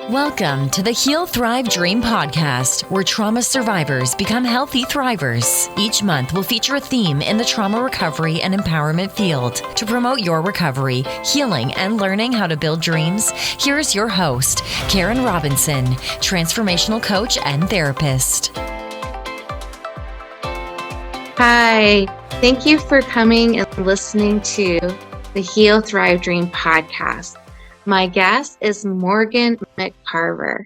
Welcome to the Heal, Thrive, Dream podcast, where trauma survivors become healthy thrivers. Each month, we'll feature a theme in the trauma recovery and empowerment field. To promote your recovery, healing, and learning how to build dreams, here's your host, Karen Robinson, transformational coach and therapist. Hi, thank you for coming and listening to the Heal, Thrive, Dream podcast. My guest is Morgan McCarver.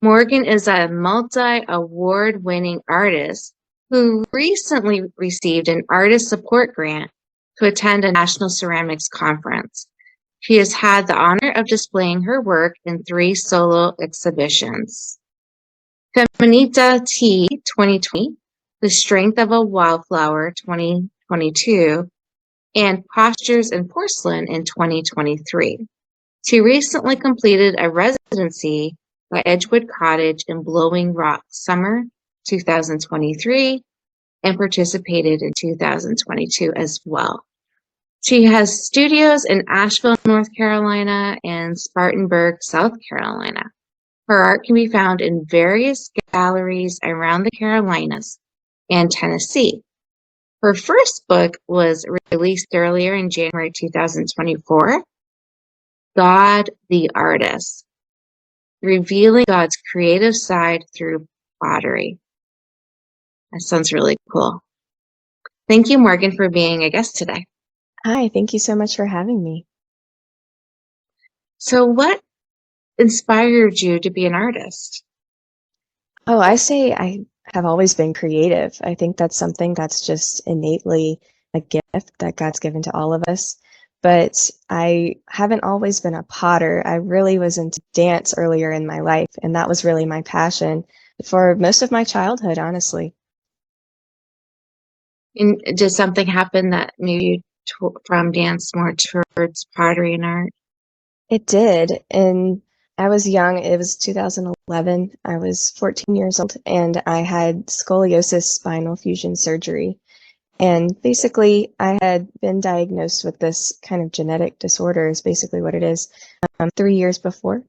Morgan is a multi-award-winning artist who recently received an artist support grant to attend a national ceramics conference. She has had the honor of displaying her work in 3 solo exhibitions: FemininiTEA 2020, The Strength of a Wildflower 2022, and Postures in Porcelain in 2023. She recently completed a residency at Edgewood Cottage in Blowing Rock summer 2023 and participated in 2022 as well. She has studios in Asheville, North Carolina and Spartanburg, South Carolina. Her art can be found in various galleries around the Carolinas and Tennessee. Her first book was released earlier in January 2024. God the Artist, revealing God's creative side through pottery. That sounds really cool. Thank you, Morgan, for being a guest today. Hi, thank you so much for having me. So what inspired you to be an artist? Oh, I say I have always been creative. I think that's something that's just innately a gift that God's given to all of us. But I haven't always been a potter. I really was into dance earlier in my life, and that was really my passion for most of my childhood, honestly. And did something happen that moved you from dance more towards pottery and art? It did. And I was young. It was 2011. I was 14 years old, and I had scoliosis spinal fusion surgery. And basically, I had been diagnosed with this kind of genetic disorder is basically what it is, 3 years before.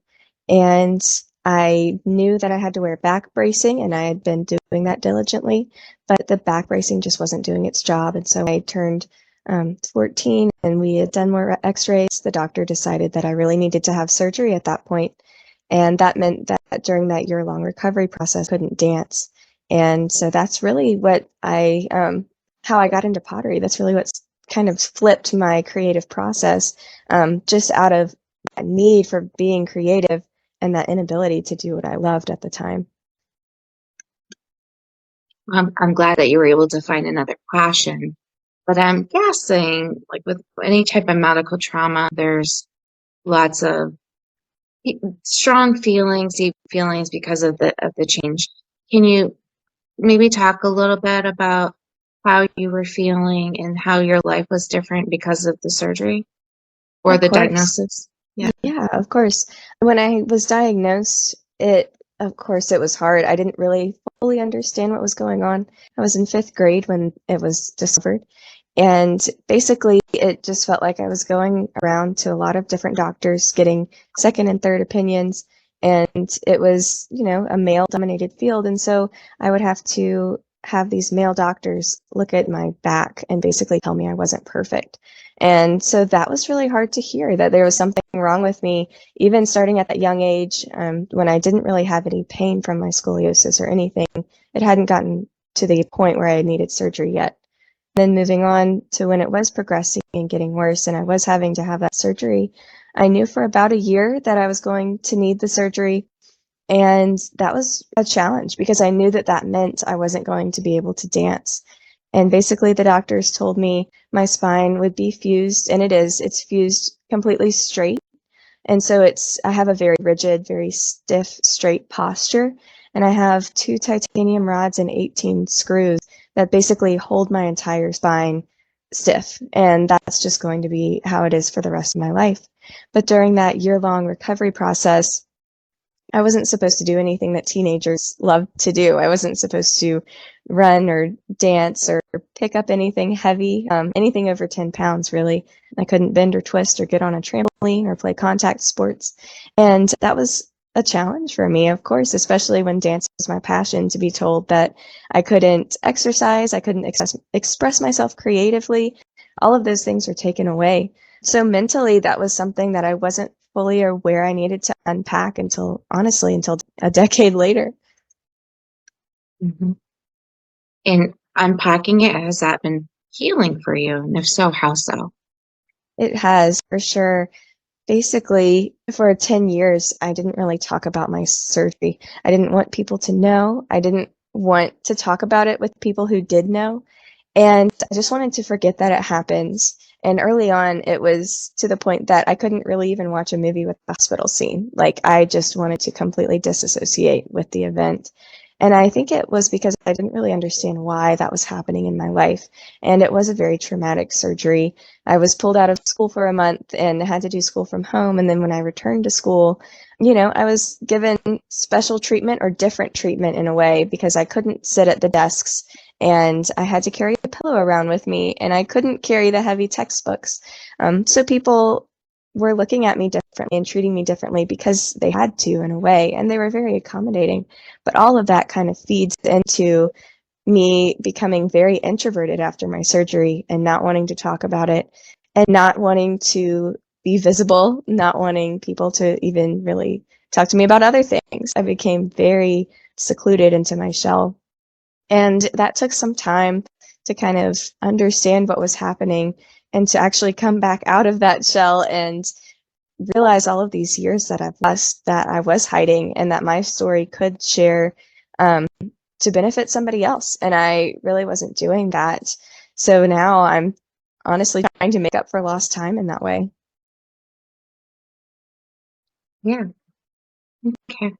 And I knew that I had to wear back bracing, and I had been doing that diligently, but the back bracing just wasn't doing its job. And so I turned 14, and we had done more x-rays. The doctor decided that I really needed to have surgery at that point. And that meant that during that year-long recovery process, I couldn't dance. And so that's really what how I got into pottery. That's really what's kind of flipped my creative process, just out of that need for being creative and that inability to do what I loved at the time. I'm glad that you were able to find another passion, but I'm guessing, like with any type of medical trauma, there's lots of strong feelings, deep feelings because of the change. Can you maybe talk a little bit about how you were feeling and how your life was different because of the surgery or the diagnosis? Yeah, of course. When I was diagnosed, of course, it was hard. I didn't really fully understand what was going on. I was in 5th grade when it was discovered. And basically, it just felt like I was going around to a lot of different doctors, getting second and third opinions. And it was, a male-dominated field. And so I would have to have these male doctors look at my back and basically tell me I wasn't perfect. And so that was really hard to hear, that there was something wrong with me, even starting at that young age, when I didn't really have any pain from my scoliosis or anything. It hadn't gotten to the point where I needed surgery yet. Then moving on to when it was progressing and getting worse and I was having to have that surgery, I knew for about a year that I was going to need the surgery. And that was a challenge because I knew that meant I wasn't going to be able to dance. And basically the doctors told me my spine would be fused, and it's fused completely straight. And so I have a very rigid, very stiff, straight posture. And I have 2 titanium rods and 18 screws that basically hold my entire spine stiff. And that's just going to be how it is for the rest of my life. But during that year-long recovery process, I wasn't supposed to do anything that teenagers love to do. I wasn't supposed to run or dance or pick up anything heavy, anything over 10 pounds, really. I couldn't bend or twist or get on a trampoline or play contact sports. And that was a challenge for me, of course, especially when dance was my passion, to be told that I couldn't exercise, I couldn't express myself creatively. All of those things were taken away. So mentally, that was something that I wasn't fully aware I needed to unpack until, honestly, until a decade later. Mm-hmm. And unpacking it, has that been healing for you? And if so, how so? It has, for sure. Basically, for 10 years, I didn't really talk about my surgery. I didn't want people to know. I didn't want to talk about it with people who did know. And I just wanted to forget that it happened. And early on, it was to the point that I couldn't really even watch a movie with the hospital scene. Like, I just wanted to completely disassociate with the event. And I think it was because I didn't really understand why that was happening in my life. And it was a very traumatic surgery. I was pulled out of school for a month and had to do school from home. And then when I returned to school, I was given special treatment or different treatment in a way because I couldn't sit at the desks and I had to carry a pillow around with me and I couldn't carry the heavy textbooks. So people were looking at me differently and treating me differently because they had to in a way, and they were very accommodating. But all of that kind of feeds into me becoming very introverted after my surgery and not wanting to talk about it and not wanting to be visible, not wanting people to even really talk to me about other things. I became very secluded into my shell. And that took some time to kind of understand what was happening and to actually come back out of that shell and realize all of these years that I've lost, that I was hiding, and that my story could share to benefit somebody else. And I really wasn't doing that. So now I'm honestly trying to make up for lost time in that way. Yeah. Okay.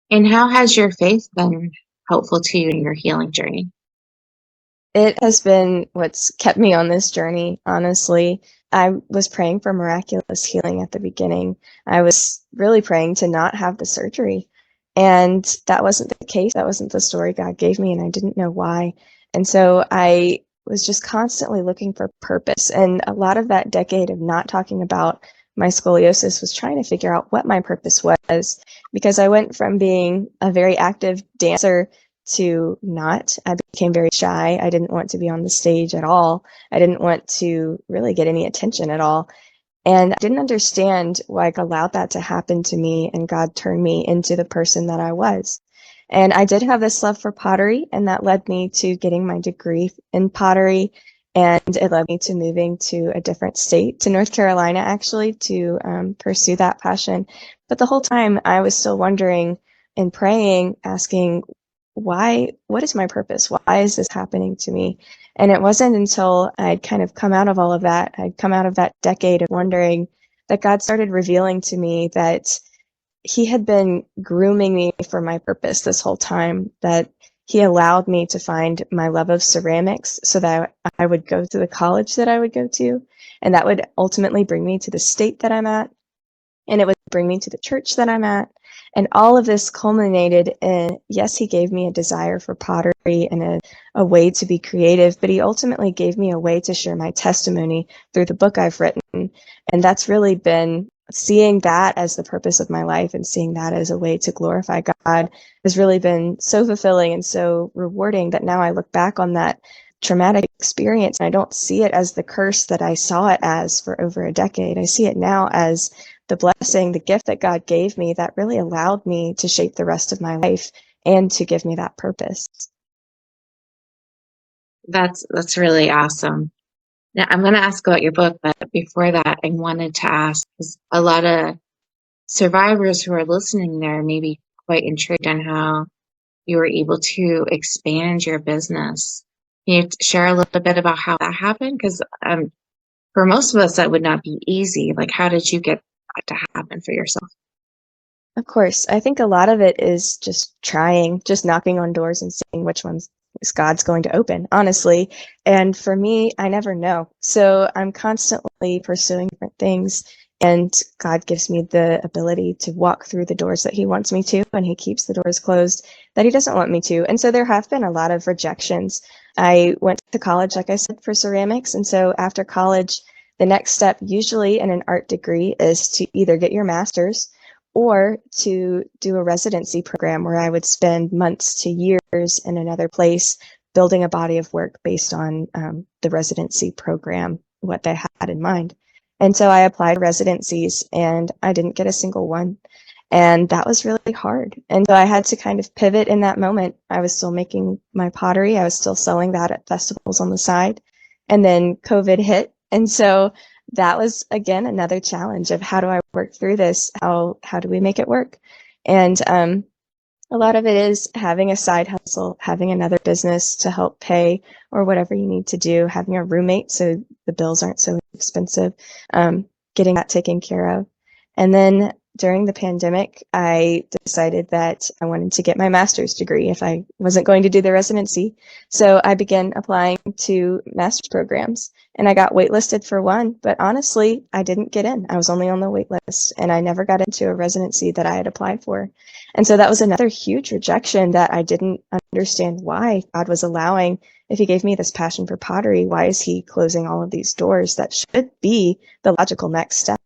And how has your faith been helpful to you in your healing journey? It has been what's kept me on this journey, honestly. I was praying for miraculous healing at the beginning. I was really praying to not have the surgery. And that wasn't the case. That wasn't the story God gave me, and I didn't know why. And so I was just constantly looking for purpose. And a lot of that decade of not talking about my scoliosis was trying to figure out what my purpose was, because I went from being a very active dancer to not. I became very shy. I didn't want to be on the stage at all. I didn't want to really get any attention at all. And I didn't understand why God allowed that to happen to me, and God turned me into the person that I was. And I did have this love for pottery, and that led me to getting my degree in pottery. And it led me to moving to a different state, to North Carolina, actually, to pursue that passion. But the whole time I was still wondering and praying, asking, what is my purpose? Why is this happening to me? And it wasn't until I'd kind of come out of all of that, I'd come out of that decade of wondering, that God started revealing to me that He had been grooming me for my purpose this whole time, that He allowed me to find my love of ceramics so that I would go to the college that I would go to, and that would ultimately bring me to the state that I'm at, and it would bring me to the church that I'm at. And all of this culminated in, yes, He gave me a desire for pottery and a way to be creative, but He ultimately gave me a way to share my testimony through the book I've written. And that's really been, seeing that as the purpose of my life and seeing that as a way to glorify God has really been so fulfilling and so rewarding that now I look back on that traumatic experience and I don't see it as the curse that I saw it as for over a decade. I see it now as the blessing, the gift that God gave me that really allowed me to shape the rest of my life and to give me that purpose. That's really awesome. Now, I'm going to ask about your book, but before that, I wanted to ask, because a lot of survivors who are listening there may be quite intrigued on how you were able to expand your business. Can you share a little bit about how that happened? Because for most of us, that would not be easy. Like, how did you get that to happen for yourself? Of course, I think a lot of it is just trying, just knocking on doors and seeing which ones God's going to open, honestly. And for me, I never know. So I'm constantly pursuing different things, and God gives me the ability to walk through the doors that He wants me to, and He keeps the doors closed that He doesn't want me to. And so there have been a lot of rejections. I went to college, like I said, for ceramics. And so after college, the next step, usually in an art degree, is to either get your master's or to do a residency program where I would spend months to years in another place building a body of work based on the residency program, what they had in mind. And so I applied residencies and I didn't get a single one. And that was really hard. And so I had to kind of pivot in that moment. I was still making my pottery. I was still selling that at festivals on the side. And then COVID hit. And so that was, again, another challenge of how do I work through this? How do we make it work? And a lot of it is having a side hustle, having another business to help pay or whatever you need to do, having a roommate so the bills aren't so expensive, getting that taken care of. And then during the pandemic, I decided that I wanted to get my master's degree if I wasn't going to do the residency. So I began applying to master's programs and I got waitlisted for one, but honestly, I didn't get in. I was only on the wait list and I never got into a residency that I had applied for. And so that was another huge rejection that I didn't understand why God was allowing. If he gave me this passion for pottery, why is he closing all of these doors that should be the logical next step?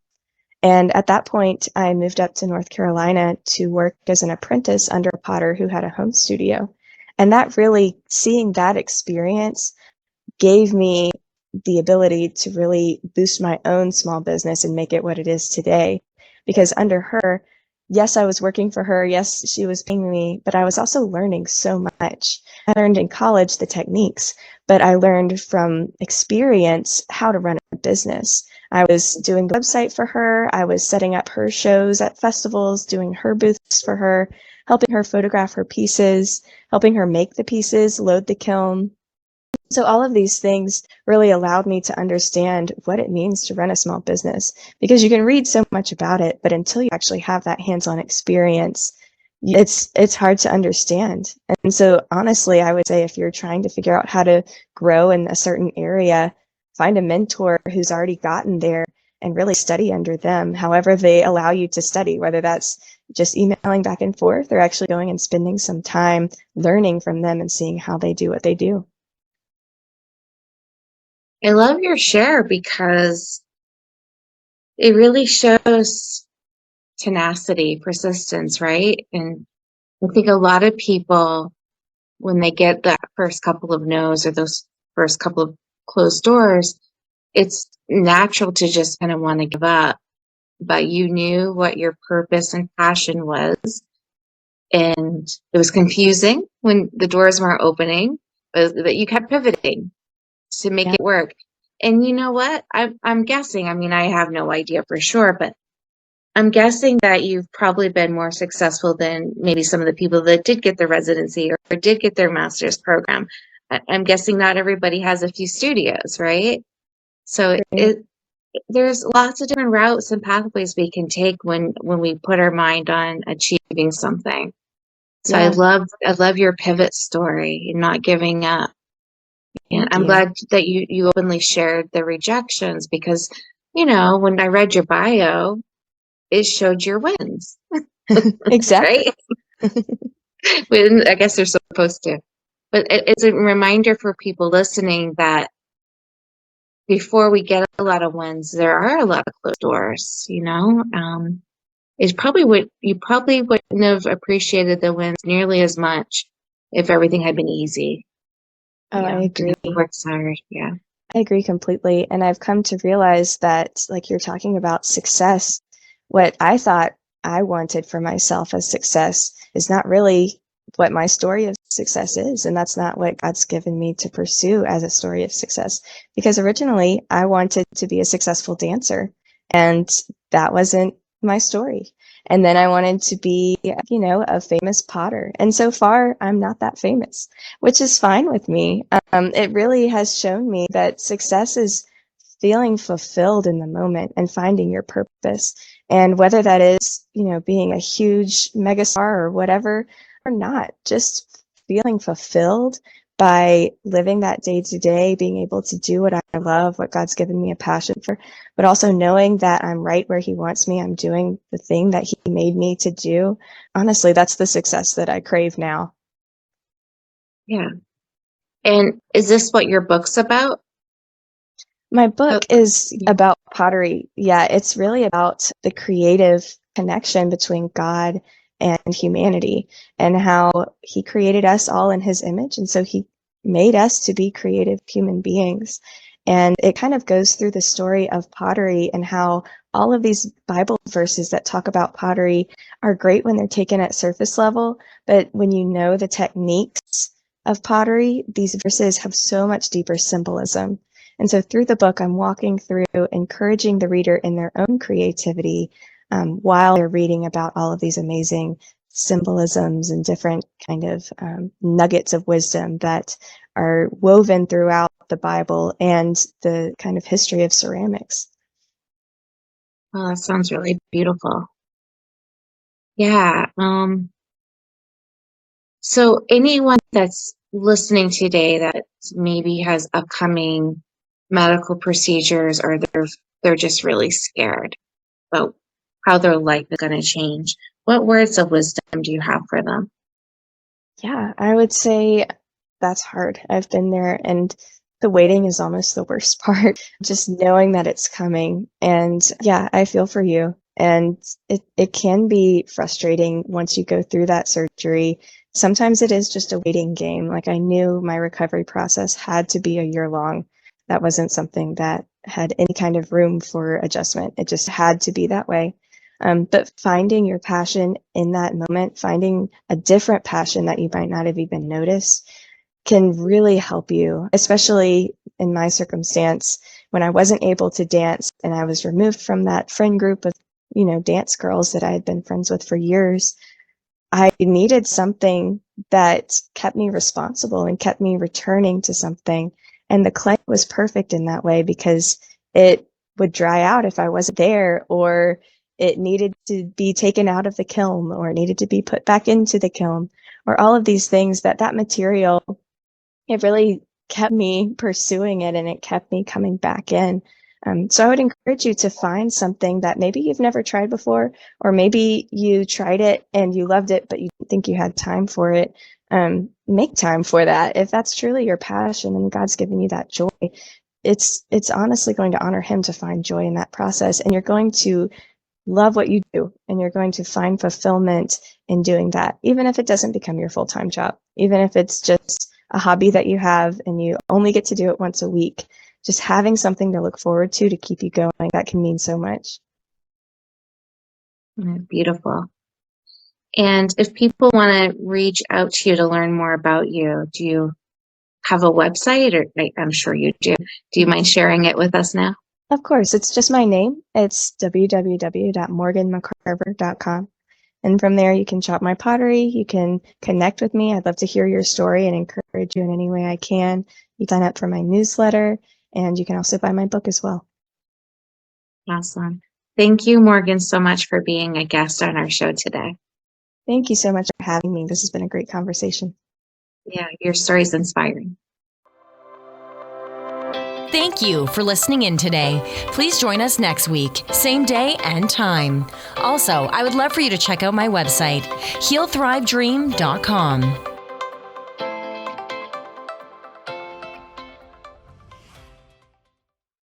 And at that point, I moved up to North Carolina to work as an apprentice under a potter who had a home studio. And that really, seeing that experience gave me the ability to really boost my own small business and make it what it is today. Because under her, yes, I was working for her. Yes, she was paying me, but I was also learning so much. I learned in college the techniques, but I learned from experience how to run a business. I was doing the website for her. I was setting up her shows at festivals, doing her booths for her, helping her photograph her pieces, helping her make the pieces, load the kiln. So all of these things really allowed me to understand what it means to run a small business, because you can read so much about it, but until you actually have that hands-on experience, it's hard to understand. And so honestly, I would say if you're trying to figure out how to grow in a certain area, find a mentor who's already gotten there and really study under them, however they allow you to study, whether that's just emailing back and forth or actually going and spending some time learning from them and seeing how they do what they do. I love your share because it really shows tenacity, persistence, right? And I think a lot of people, when they get that first couple of no's or those first couple of closed doors, it's natural to just kind of want to give up. But you knew what your purpose and passion was. And it was confusing when the doors weren't opening, but you kept pivoting to make it work. And you know what? I'm guessing, I mean, I have no idea for sure, but I'm guessing that you've probably been more successful than maybe some of the people that did get their residency or did get their master's program. I'm guessing not everybody has a few studios, right? So there's lots of different routes and pathways we can take when we put our mind on achieving something. So I love your pivot story and not giving up. And I'm glad that you openly shared the rejections because, you know, when I read your bio, it showed your wins. Exactly. Right? I guess they're supposed to. But it's a reminder for people listening that before we get a lot of wins, there are a lot of closed doors, you know? You probably wouldn't have appreciated the wins nearly as much if everything had been easy. Oh, I agree. Works hard, yeah. I agree completely. And I've come to realize that, like you're talking about success, what I thought I wanted for myself as success is not really what my story of success is. And that's not what God's given me to pursue as a story of success. Because originally I wanted to be a successful dancer, and that wasn't my story. And then I wanted to be, you know, a famous potter. And so far, I'm not that famous, which is fine with me. It really has shown me that success is feeling fulfilled in the moment and finding your purpose. And whether that is, you know, being a huge megastar or whatever, or not, just feeling fulfilled by living that day to day, being able to do what I love, what God's given me a passion for, but also knowing that I'm right where he wants me. I'm doing the thing that he made me to do. Honestly, that's the success that I crave now. Yeah. And is this what your book's about? My book is about pottery. Yeah, it's really about the creative connection between God and humanity, and how he created us all in his image. And so he made us to be creative human beings. And it kind of goes through the story of pottery and how all of these Bible verses that talk about pottery are great when they're taken at surface level. But when you know the techniques of pottery, these verses have so much deeper symbolism. And so through the book, I'm walking through encouraging the reader in their own creativity while they're reading about all of these amazing symbolisms and different kind of nuggets of wisdom that are woven throughout the Bible and the kind of history of ceramics. Well, that sounds really beautiful. Yeah. So anyone that's listening today that maybe has upcoming medical procedures, or they're just really scared about how their life is going to change, what words of wisdom do you have for them? Yeah, I would say that's hard. I've been there, and the waiting is almost the worst part. Just knowing that it's coming. And yeah, I feel for you. And it can be frustrating once you go through that surgery. Sometimes it is just a waiting game. Like, I knew my recovery process had to be a year long. That wasn't something that had any kind of room for adjustment. It just had to be that way. But finding your passion in that moment, finding a different passion that you might not have even noticed, can really help you, especially in my circumstance when I wasn't able to dance and I was removed from that friend group of, dance girls that I had been friends with for years. I needed something that kept me responsible and kept me returning to something. And the clay was perfect in that way, because it would dry out if I wasn't there, or it needed to be taken out of the kiln, or it needed to be put back into the kiln, or all of these things that material, it really kept me pursuing it, and it kept me coming back in. So I would encourage you to find something that maybe you've never tried before, or maybe you tried it and you loved it, but you didn't think you had time for it. Make time for that. If that's truly your passion and God's given you that joy, it's honestly going to honor him to find joy in that process. And you're going to love what you do, and you're going to find fulfillment in doing that, even if it doesn't become your full-time job, even if it's just a hobby that you have and you only get to do it once a week. Just having something to look forward to keep you going, that can mean so much. Beautiful. And if people want to reach out to you to learn more about you, do you have a website? Or I'm sure you do. Do you mind sharing it with us now? Of course, it's just my name. It's www.morganmccarver.com. And from there, you can shop my pottery. You can connect with me. I'd love to hear your story and encourage you in any way I can. You can sign up for my newsletter, and you can also buy my book as well. Awesome. Thank you, Morgan, so much for being a guest on our show today. Thank you so much for having me. This has been a great conversation. Yeah, your story is inspiring. Thank you for listening in today. Please join us next week, same day and time. Also, I would love for you to check out my website, healthrivedream.com.